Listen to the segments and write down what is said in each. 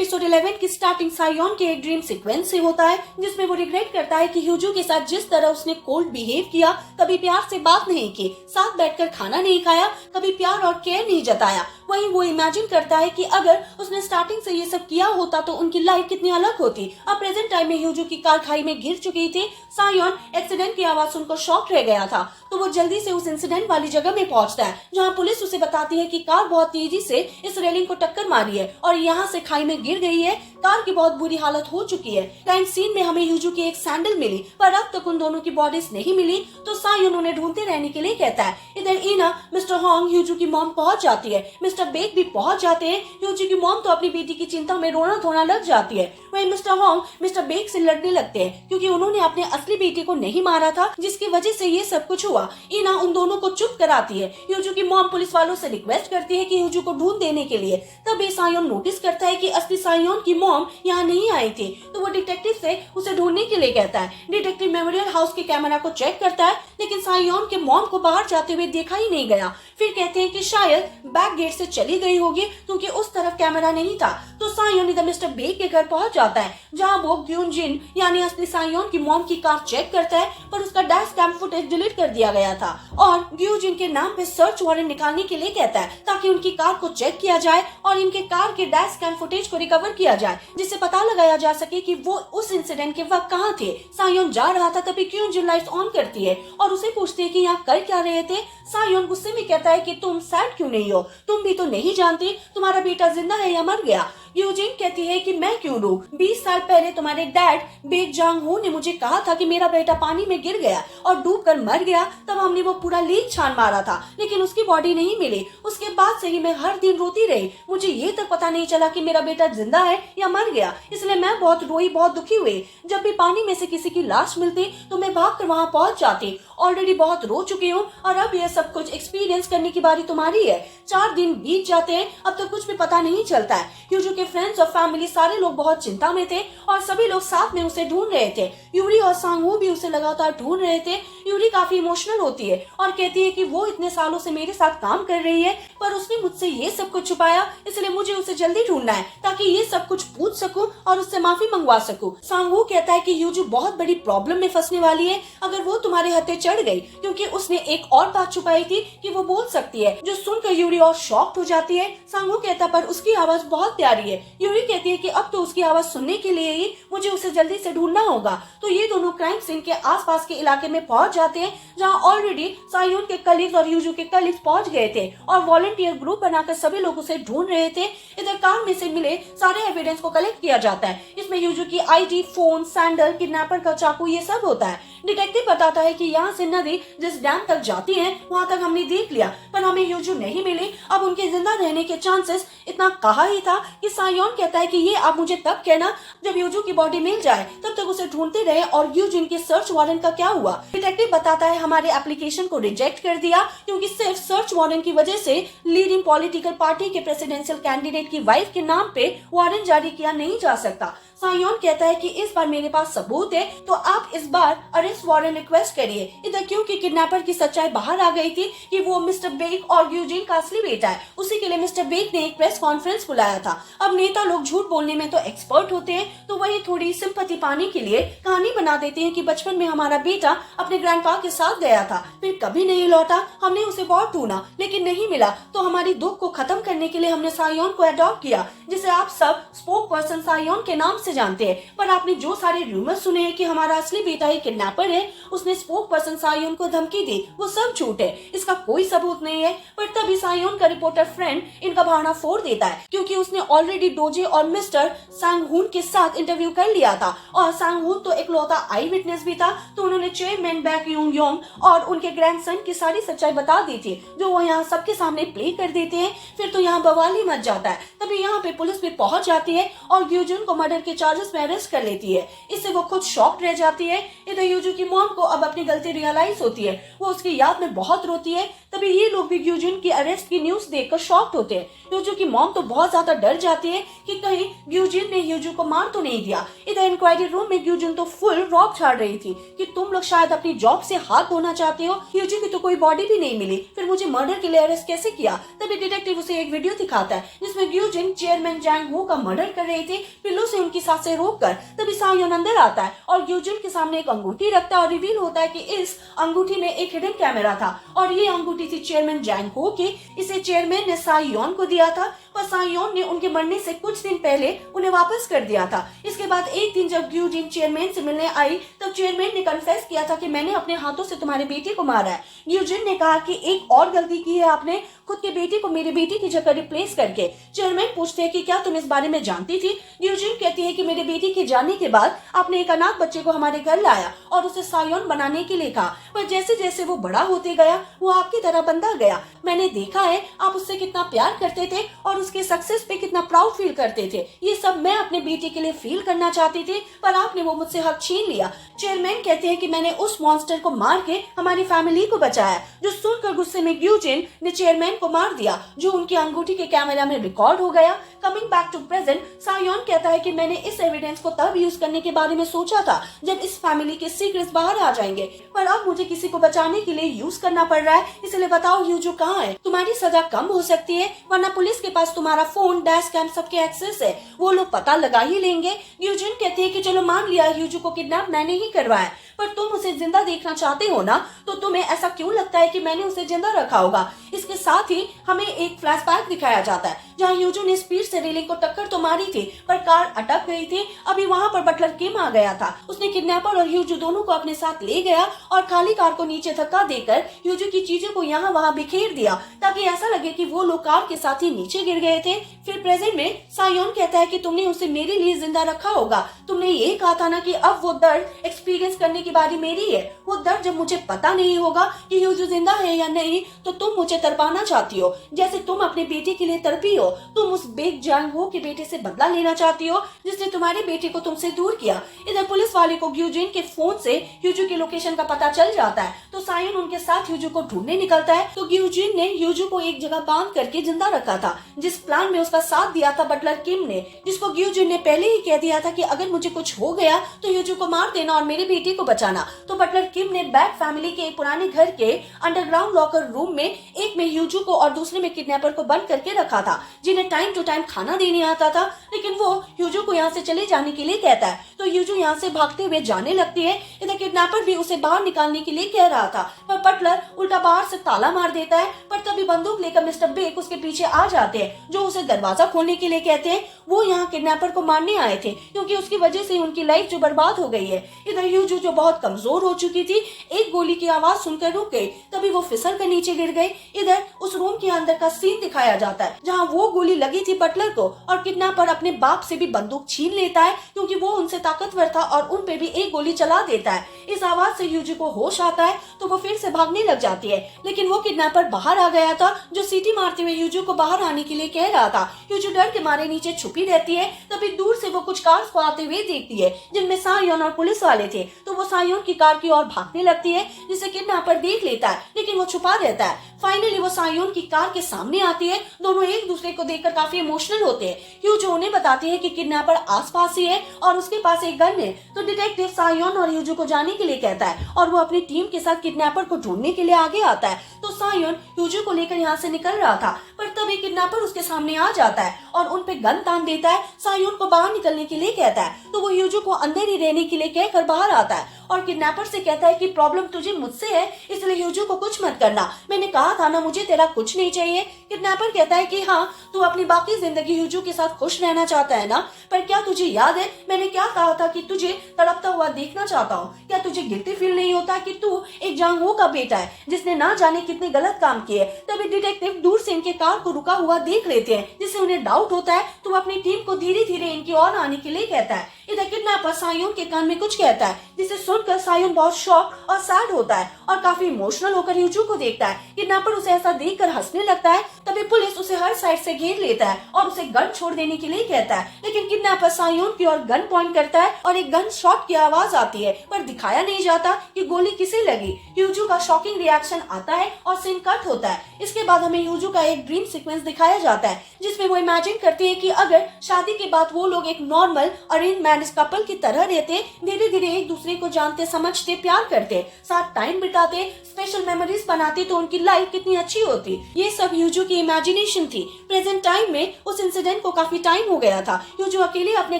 Episode 11 की starting सायोन के एक ड्रीम सीक्वेंस से होता है, जिसमें वो रिग्रेट करता है कि ह्यूजू के साथ जिस तरह उसने कोल्ड बिहेव किया, कभी प्यार से बात नहीं की, साथ बैठकर खाना नहीं खाया, कभी प्यार और केयर नहीं जताया। वहीं वो इमेजिन करता है कि अगर उसने स्टार्टिंग से ये सब किया होता तो उनकी लाइफ कितनी अलग होती। अब प्रेजेंट टाइम में ह्यूजू की कार खाई में गिर चुकी थी। सायोन एक्सीडेंट की आवाज सुनकर शॉक रह गया था, तो वो जल्दी से उस इंसिडेंट वाली जगह में पहुंचता है, जहां पुलिस उसे बताती है कि कार बहुत तेजी से इस रेलिंग को टक्कर मारी है और यहाँ से खाई में गिर गई है। कार की बहुत बुरी हालत हो चुकी है। क्राइम सीन में हमें ह्यूजू की एक सैंडल मिली, पर अब तक उन दोनों की बॉडीज नहीं मिली, तो सायोन उन्हें ढूंढते रहने के लिए कहता है। इधर ईना मिस्टर होंग ह्यूजू की मॉम पहुंच जाती है। मिस्टर बेक भी पहुंच जाते हैं। ह्यूजू की मॉम तो अपनी बेटी की चिंता में रोना धोना लग जाती है। वहीं मिस्टर होंग मिस्टर बेक से लड़ने लगते हैं, क्योंकि उन्होंने अपने असली बेटी को नहीं मारा था, जिसकी वजह से ये सब कुछ हुआ। ईना उन दोनों को चुप कराती है। ह्यूजू की मॉम पुलिस वालों से रिक्वेस्ट करती है कि ह्यूजू को ढूंढ देने के लिए। तभी सायोन नोटिस करता है कि असली सायोन की मॉम यहाँ नहीं आई थी, तो वो डिटेक्टिव से उसे ढूंढने के लिए कहता है। डिटेक्टिव मेमोरियल हाउस के कैमरा को चेक करता है, लेकिन सायोन के मॉम को बाहर जाते हुए देखा ही नहीं गया। फिर कहते हैं कि शायद बैक गेट से चली गई होगी, क्योंकि उस तरफ कैमरा नहीं था। तो सायोन इधर मिस्टर बेक के घर पहुंच जाता है, जहां वो ग्यूनजिन यानी असली सायोन की मॉम की कार चेक करता है, पर उसका डैश कैम फुटेज डिलीट कर दिया गया था और ग्यूनजिन के नाम पे सर्च वारंट निकालने के लिए कहता है, ताकि उनकी कार को चेक किया जाए और इनके कार के डैश कैम फुटेज को रिकवर किया जाए, जिससे पता लगाया जा सके कि वो उस इंसिडेंट के वक्त कहाँ थे। सायोन जा रहा था, तभी ग्यूनजिन लाइट्स ऑन करती है और उसे पूछती है कि यहाँ कर क्या रहे थे। सायोन गुस्से में कहता है कि तुम सैड क्यों नहीं हो, तुम भी तो नहीं जानती तुम्हारा बेटा जिंदा है या मर गया। यूजिन कहती है कि मैं क्यों लूं, 20 साल पहले तुम्हारे डैड बेक जांग हो ने मुझे कहा था कि मेरा बेटा पानी में गिर गया और डूबकर मर गया। तब हमने वो पूरा लीक छान मारा था, लेकिन उसकी बॉडी नहीं मिली। उसके बाद से ही मैं हर दिन रोती रही। मुझे ये तक पता नहीं चला कि मेरा बेटा जिंदा है या मर गया, इसलिए मैं बहुत रोई, बहुत दुखी हुई। जब भी पानी में से किसी की लाश मिलती तो मैं भागकर वहाँ पहुँच जाती। ऑलरेडी बहुत रो चुकी हूँ और अब यह सब कुछ एक्सपीरियंस करने की बारी तुम्हारी है। 4 दिन बीत जाते हैं, अब तक कुछ भी पता नहीं चलता है। ह्यूजू के फ्रेंड्स और फैमिली सारे लोग बहुत चिंता में थे और सभी लोग साथ में उसे ढूंढ रहे थे। यूरी और सांगवू भी उसे लगातार ढूंढ रहे थे। यूरी काफी इमोशनल होती है और कहती है कि वो इतने सालों से मेरे साथ काम कर रही है, पर उसने मुझसे ये सब कुछ छुपाया, इसलिए मुझे उसे जल्दी ढूंढना है ताकि ये सब कुछ पूछ सकूं और उससे माफी मंगवा सकूं। सांगवू कहता है कि ह्यूजू बहुत बड़ी प्रॉब्लम में फंसने वाली है अगर वो तुम्हारे हत्थे चढ़ गई, क्योंकि उसने एक और बात छुपाई थी कि वो बोल सकती है, जो सुनकर यूरी और शॉक्ड हो जाती है। सांगवू कहता पर उसकी आवाज बहुत प्यारी है। यूरी कहती है कि अब तो उसकी आवाज सुनने के लिए ही मुझे उसे जल्दी से ढूंढना होगा। तो ये दोनों क्राइम सीन के आसपास के इलाके में पहुंच जाते हैं, जहां ऑलरेडी सायोन के कलीग्स और ह्यूजू के कलीग्स पहुंच गए थे और वॉलंटियर ग्रुप बनाकर सभी लोग उसे ढूंढ रहे थे। इधर कार में से मिले सारे एविडेंस को कलेक्ट किया जाता है। इसमें ह्यूजू की आईडी, फोन, सैंडल, किडनैपर का चाकू, ये सब होता है। डिटेक्टिव बताता है कि यहाँ से नदी जिस डैम तक जाती है वहाँ तक हमने देख लिया, पर हमें ह्यूजू नहीं मिली। अब उनके जिंदा रहने के चांसेस इतना कहा ही था कि सायोन कहता है कि ये आप मुझे तब कहना जब ह्यूजू की बॉडी मिल जाए, तब तक उसे ढूंढते रहे। और ह्यूजू के सर्च वारंट का क्या हुआ? डिटेक्टिव बताता है हमारे एप्लीकेशन को रिजेक्ट कर दिया, क्योंकि सिर्फ सर्च वारंट की वजह से लीडिंग पॉलिटिकल पार्टी के प्रेसिडेंशियल कैंडिडेट की वाइफ के नाम पे वारंट जारी किया नहीं जा सकता। सायोन कहता है कि इस बार मेरे पास सबूत है, तो आप इस बार अरेस्ट वारंट रिक्वेस्ट करिए। इधर क्योंकि किडनैपर की सच्चाई बाहर आ गई थी कि वो मिस्टर बेक और यूजिन का असली बेटा है, उसी के लिए मिस्टर बेक ने एक प्रेस कॉन्फ्रेंस बुलाया था। अब नेता लोग झूठ बोलने में तो एक्सपर्ट होते हैं, तो वही थोड़ी सिंपैथी पाने के लिए कहानी बना देते हैं कि बचपन में हमारा बेटा अपने ग्रैंडपा के साथ गया था, फिर कभी नहीं लौटा, हमने उसे बहुत ढूंढा लेकिन नहीं मिला, तो हमारी दुख को खत्म करने के लिए हमने सायोन को अडॉप्ट किया, जिसे आप सब स्पोक पर्सन सायोन के नाम से जानते हैं। पर आपने जो सारे रूमर सुने हैं कि हमारा असली बेटा ही किडनैपर है, उसने स्पोक पर्सन सायोन को धमकी दी, वो सब झूठ है, इसका कोई सबूत नहीं है। पर तभी सायोन का रिपोर्टर फ्रेंड इनका भावना फोड़ देता है, क्योंकि उसने ऑलरेडी डोजे और मिस्टर सांगहून के साथ इंटरव्यू कर लिया था और सांगहून तो इकलौता आई विटनेस भी था, तो उन्होंने चेयरमैन बैक यूंग योंग और उनके ग्रैंडसन की सारी सच्चाई बता दी थी, जो वो यहाँ सबके सामने प्ले कर देते हैं। फिर तो यहाँ बवाल ही मच जाता है। तभी यहाँ पे पुलिस भी पहुंच जाती है और ग्यूजुन को मर्डर के चार्जेस में अरेस्ट कर लेती है। इससे वो खुद शॉक्ड रह जाती है। इधर यूजू की मॉम को अब अपनी गलती रियलाइज होती है, वो उसकी याद में बहुत रोती है। तभी ये लोग भी ग्यूजिन की अरेस्ट की न्यूज देखकर शॉक्ड होते हैं। ह्यूजू की मॉम तो बहुत ज्यादा डर जाती है कि कहीं ग्यूजिन ने ह्यूजू को मार तो नहीं दिया। इधर इंक्वायरी रूम में ग्यूजिन तो फुल रॉब झाड़ रही थी कि तुम लोग शायद अपनी जॉब से हाथ धोना चाहते हो, ह्यूजू की तो कोई बॉडी भी नहीं मिली, फिर मुझे मर्डर के लिए अरेस्ट कैसे किया। तभी डिटेक्टिव उसे एक वीडियो दिखाता है जिसमें ग्यूजिन चेयरमैन जैंग हो का मर्डर कर रही थी, पिल्लों से उनकी सांसें रोककर। तभी सायोन अंदर आता है और ग्यूजिन के सामने एक अंगूठी रखता है और रिवील होता है कि इस अंगूठी में एक हिडन कैमरा था और ये अंगूठी थी चेयरमैन जैंग हो की। इसे चेयरमैन ने सायोन को दिया था, पर सायोन ने उनके मरने से कुछ दिन पहले उन्हें वापस कर दिया था। इसके बाद एक दिन जब ग्यूजिन चेयरमैन से मिलने आई तब चेयरमैन ने कन्फेस किया था कि मैंने अपने हाथों से तुम्हारे बेटे को मारा है। ग्यूजिन ने कहा कि एक और गलती की है आपने, खुद के बेटे को मेरी बेटी की जगह रिप्लेस करके। चेयरमैन पूछते हैं कि क्या तुम इस बारे में जानती थी। ग्यूजिन कहती है कि मेरे बेटी के जाने के बाद आपने एक अनाथ बच्चे को हमारे घर लाया और उसे सायोन बनाने के लिए कहा, पर जैसे जैसे वो बड़ा होते गया वो आपकी तरह बनता गया। मैंने देखा है आप उससे कितना प्यार करते थे और उसके सक्सेस पे कितना प्राउड फील करते थे। ये सब मैं अपने बेटे के लिए फील करना चाहती थी, पर आपने वो मुझसे हक छीन लिया। चेयरमैन कहते हैं कि मैंने उस मॉन्स्टर को मार के हमारी फैमिली को बचाया, जो सुनकर गुस्से में ग्यूजिन ने चेयरमैन को मार दिया, जो उनकी अंगूठी के कैमरा में रिकॉर्ड हो गया। कमिंग बैक टू प्रेजेंट, सायोन कहता है कि मैंने इस एविडेंस को तब यूज करने के बारे में सोचा था जब इस फैमिली के सीक्रेट्स बाहर आ जाएंगे, पर अब मुझे किसी को बचाने के लिए यूज करना पड़ रहा है। इसलिए बताओ ह्यूजू कहाँ है। तुम्हारी सजा कम हो सकती है, वरना पुलिस के पास तुम्हारा फोन, डैश कैम सबके एक्सेस है, वो लोग पता लगा ही लेंगे। ग्यूजिन कहती है कि चलो मान लिया ह्यूजू को किडनैप मैंने ही करवाया, पर तुम उसे जिंदा देखना चाहते हो ना, तो तुम्हें ऐसा क्यों लगता है कि मैंने उसे जिंदा रखा होगा। इसके साथ ही हमें एक फ्लैशबैक दिखाया जाता है जहाँ ह्यूजू ने स्पीड से रेलिंग को टक्कर तो मारी थी, पर कार अटक गई थी। अभी वहाँ पर बटलर किम आ गया था। उसने किडनैपर और ह्यूजू दोनों को अपने साथ ले गया और खाली कार को नीचे धक्का देकर ह्यूजू की चीजों को यहाँ वहाँ बिखेर दिया, ताकि ऐसा लगे कि वो लोग कार के साथ ही नीचे गिर गए थे। फिर प्रेजेंट में सायोन कहता है कि तुमने उसे मेरे लिए जिंदा रखा होगा, तुमने ये कहा था ना कि अब वो दर्द एक्सपीरियंस करने की बारी मेरी है। वो दर्द जब मुझे पता नहीं होगा कि ह्यूजू जिंदा है या नहीं, तो तुम मुझे तड़पाना चाहती हो, जैसे तुम अपने बेटे के लिए तड़पी हो। तुम उस बेग जैंग हो के बेटे से बदला लेना चाहती हो जिसने तुम्हारे बेटे को तुमसे दूर किया। इधर पुलिस वाले को ग्यूजिन के फोन से ह्यूजू की लोकेशन का पता चल जाता है, तो सायोन उनके साथ ह्यूजू को ढूंढने निकलता है। तो ग्यूजिन ने ह्यूजू को एक जगह बांध करके जिंदा रखा था, जिस प्लान में उसका साथ दिया था बटलर किम ने, जिसको ग्यूजिन ने पहले ही कह दिया था कि अगर मुझे कुछ हो गया तो ह्यूजू को मार देना और मेरे बेटे को बचाना। तो बटलर किम ने बैक फैमिली के एक पुराने घर के अंडरग्राउंड लॉकर रूम में एक में ह्यूजू को और दूसरे में किडनैपर को बंद करके रखा था, जिन्हें टाइम टू टाइम खाना देने आता था। लेकिन वो ह्यूजू को यहाँ से चले जाने के लिए कहता है, तो ह्यूजू यहाँ से भागते हुए जाने लगती है। इधर किडनैपर भी उसे बाहर निकालने के लिए कह रहा था, पर बटलर उल्टा बाहर से ताला मार देता है। पर तभी बंदूक लेकर मिस्टर बेक उसके पीछे आ जाते हैं, जो उसे दरवाजा खोलने के लिए कहते हैं। वो यहाँ किडनैपर को मारने आए थे, क्योंकि उसकी वजह से उनकी लाइफ जो बर्बाद हो गई है। इधर ह्यूजू जो बहुत कमजोर हो चुकी थी, एक गोली की आवाज सुनकर रुक गई, तभी वो फिसल कर नीचे गिर गई। इधर उस रूम के अंदर का सीन दिखाया जाता है जहाँ वो गोली लगी थी बटलर को, और किडनैपर अपने बाप से भी बंदूक छीन लेता है, क्योंकि वो उनसे ताकतवर था और उन पे भी एक गोली चला देता है। इस आवाज से ह्यूजू को होश आता है, तो वो फिर से भागने लग जाती है, लेकिन वो किडनैपर बाहर आ गया था, जो सीटी मारते हुए ह्यूजू को बाहर आने के लिए कह रहा था। ह्यूजू डर के मारे नीचे छुपी रहती है। तभी दूर से वो कुछ कार्स को आते हुए देखती है, जिनमें सायोन और पुलिस वाले थे। तो वो सायोन की कार की ओर भागने लगती है, जिसे किडनैपर देख लेता है, लेकिन वो छुपा रहता है। फाइनली वो सायोन की कार के सामने आती है। दोनों एक दूसरे को देखकर काफी इमोशनल होते हैं। ह्यूजू उन्हें बताती है कि किडनैपर आसपास ही है और उसके पास एक गन है। तो डिटेक्टिव सायोन और ह्यूजू को जाने के लिए कहता है और वो अपनी टीम के साथ किडनैपर को ढूंढने के लिए आगे आता है। तो सायोन ह्यूजू को लेकर यहाँ से निकल रहा था, पर तभी किडनैपर उसके सामने आ जाता है और उन पे गन तान देता है। सायोन को बाहर निकलने के लिए कहता है, तो वो ह्यूजू को अंदर ही रहने के लिए कहकर बाहर आता है और किडनैपर से कहता है कि प्रॉब्लम तुझे मुझसे है, इसलिए ह्यूजू को कुछ मत करना। मैंने कहा था ना मुझे तेरा कुछ नहीं चाहिए। किडनैपर कहता है कि हाँ, तू अपनी बाकी जिंदगी ह्यूजू के साथ खुश रहना चाहता है ना, पर क्या तुझे याद है मैंने क्या कहा था कि तुझे तड़पता हुआ देखना चाहता हूँ। क्या तुझे गिल्टी फील नहीं होता कि तू एक जांग हो का बेटा है जिसने ना जाने कितने गलत काम किए। तभी डिटेक्टिव दूर से इनके कार को रुका हुआ देख लेते हैं, जिससे उन्हें डाउट होता है। तो अपनी टीम को धीरे धीरे इनकी ओर आने के लिए कहता है। इधर किडनैपर सायोन के कान में कुछ कहता है, जिसे सुनकर सायोन बहुत शॉक और सैड होता है और काफी इमोशनल होकर ह्यूजू को देखता है। किडनैपर उसे ऐसा देखकर हंसने लगता है। तभी पुलिस उसे हर साइड से घेर लेता है और उसे गन छोड़ देने के लिए कहता है, लेकिन किडनैपर सायोन की ओर गन पॉइंट करता है और एक गन शॉट की आवाज आती है, पर दिखाया नहीं जाता कि गोली किसे लगी। ह्यूजू का शॉकिंग रिएक्शन आता है और सीन कट होता है। इसके बाद हमें ह्यूजू का एक ड्रीम सीक्वेंस दिखाया जाता है, जिसमें वो इमेजिन करती है कि अगर शादी के बाद वो लोग एक नॉर्मल अरेंज मैरिज कपल की तरह रहते, धीरे धीरे एक दूसरे को जानते समझते प्यार करते, साथ टाइम बिताते, स्पेशल मेमोरीज बनाते, तो उनकी लाइफ कितनी अच्छी होती। ये सब ह्यूजू की इमेजिनेशन थी। प्रेजेंट टाइम में उस इंसिडेंट को काफी टाइम हो गया था। ह्यूजू अकेले अपने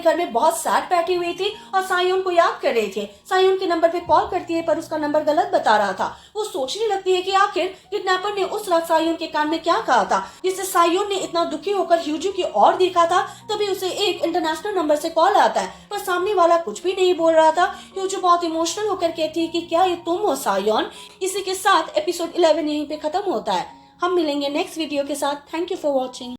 घर में बहुत सैड बैठी हुई थी और सायोन को याद कर रही थी। सायोन के नंबर पे कॉल करती है, पर उसका नंबर गलत बता रहा था। वो सोचने लगती है कि आखिर किडनैपर ने उस रात सायोन के कान में क्या कहा था, जिससे सायोन ने इतना दुखी होकर ह्यूजू की ओर देखा था। तभी उसे एक इंटरनेशनल नंबर से कॉल आता है, पर सामने वाला कुछ भी नहीं बोल रहा था। ह्यूजू बहुत इमोशनल होकर कहती है कि क्या ये तुम हो सायोन। इसी के साथ एपिसोड 11 यहीं पे खत्म होता है। हम मिलेंगे नेक्स्ट वीडियो के साथ। Thank you for watching.